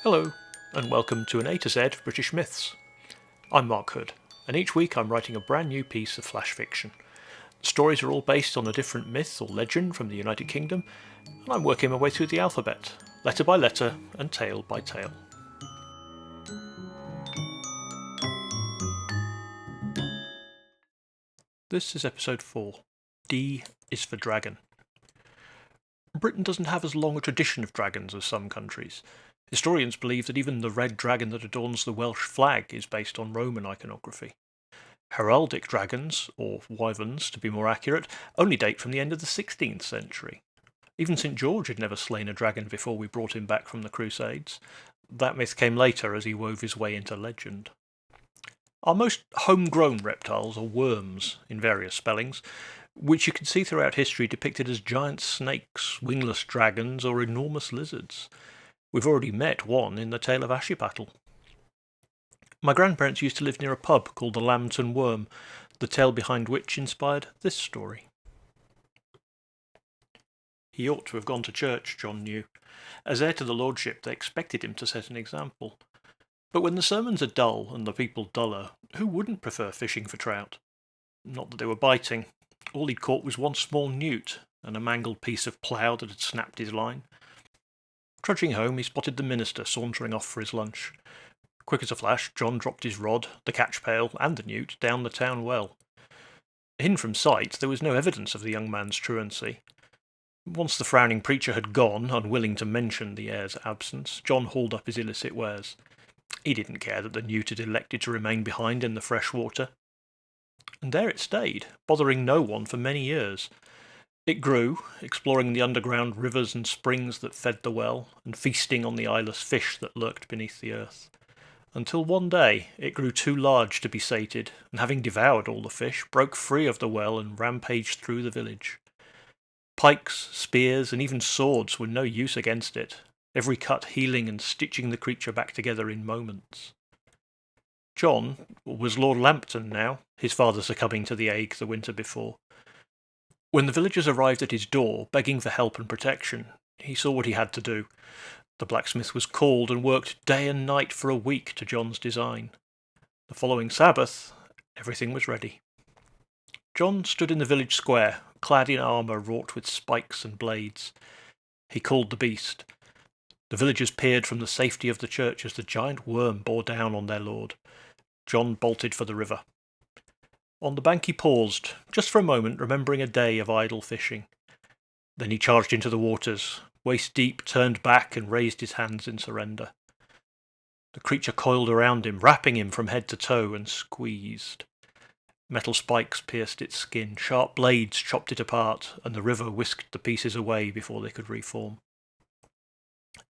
Hello, and welcome to an A to Z of British myths. I'm Mark Hood, and each week I'm writing a brand new piece of flash fiction. The stories are all based on a different myth or legend from the United Kingdom, and I'm working my way through the alphabet, letter by letter and tale by tale. This is episode 4. D is for dragon. Britain doesn't have as long a tradition of dragons as some countries. Historians believe that even the red dragon that adorns the Welsh Flag is based on Roman iconography. Heraldic dragons, or Wyverns to be more accurate, only date from the end of the 16th century. Even St. George had never slain a dragon before we brought him back from the crusades. That myth came later as he wove his way into legend. Our most homegrown reptiles are worms, in various spellings, which you can see throughout history depicted as giant snakes, wingless dragons, or enormous lizards. We've already met one in the tale of Ashipattle. My grandparents used to live near a pub called the Lambton Worm, the tale behind which inspired this story. He ought to have gone to church, John knew. As heir to the lordship, they expected him to set an example. But when the sermons are dull and the people duller, who wouldn't prefer fishing for trout? Not that they were biting. All he'd caught was one small newt and a mangled piece of plough that had snapped his line. Trudging home, he spotted the minister sauntering off for his lunch. Quick as a flash, John dropped his rod, the catch pail, and the newt down the town well. Hidden from sight, there was no evidence of the young man's truancy. Once the frowning preacher had gone, unwilling to mention the heir's absence, John hauled up his illicit wares. He didn't care that the newt had elected to remain behind in the fresh water. And there it stayed, bothering no one for many years. It grew, exploring the underground rivers and springs that fed the well, and feasting on the eyeless fish that lurked beneath the earth. Until one day it grew too large to be sated, and having devoured all the fish, broke free of the well and rampaged through the village. Pikes, spears, and even swords were no use against it, every cut healing and stitching the creature back together in moments. John was Lord Lambton now, his father succumbing to the ague the winter before. When the villagers arrived at his door, begging for help and protection, he saw what he had to do. The blacksmith was called and worked day and night for a week to John's design. The following Sabbath, everything was ready. John stood in the village square, clad in armour wrought with spikes and blades. He called the beast. The villagers peered from the safety of the church as the giant worm bore down on their lord. John bolted for the river. On the bank he paused, just for a moment, remembering a day of idle fishing. Then he charged into the waters, waist deep, turned back and raised his hands in surrender. The creature coiled around him, wrapping him from head to toe, and squeezed. Metal spikes pierced its skin, sharp blades chopped it apart, and the river whisked the pieces away before they could reform.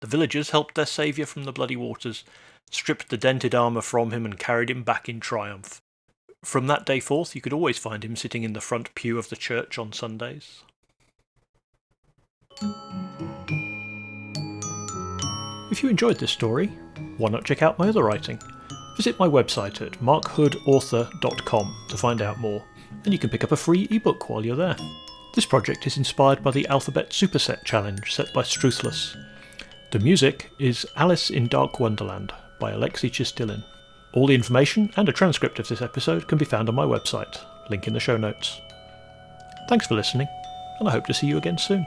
The villagers helped their saviour from the bloody waters, stripped the dented armour from him and carried him back in triumph. From that day forth, you could always find him sitting in the front pew of the church on Sundays. If you enjoyed this story, why not check out my other writing? Visit my website at markhoodauthor.com to find out more, and you can pick up a free ebook while you're there. This project is inspired by the Alphabet Superset Challenge set by Struthless. The music is Alice in Dark Wonderland by Alexei Chistilin. All the information and a transcript of this episode can be found on my website, link in the show notes. Thanks for listening, and I hope to see you again soon.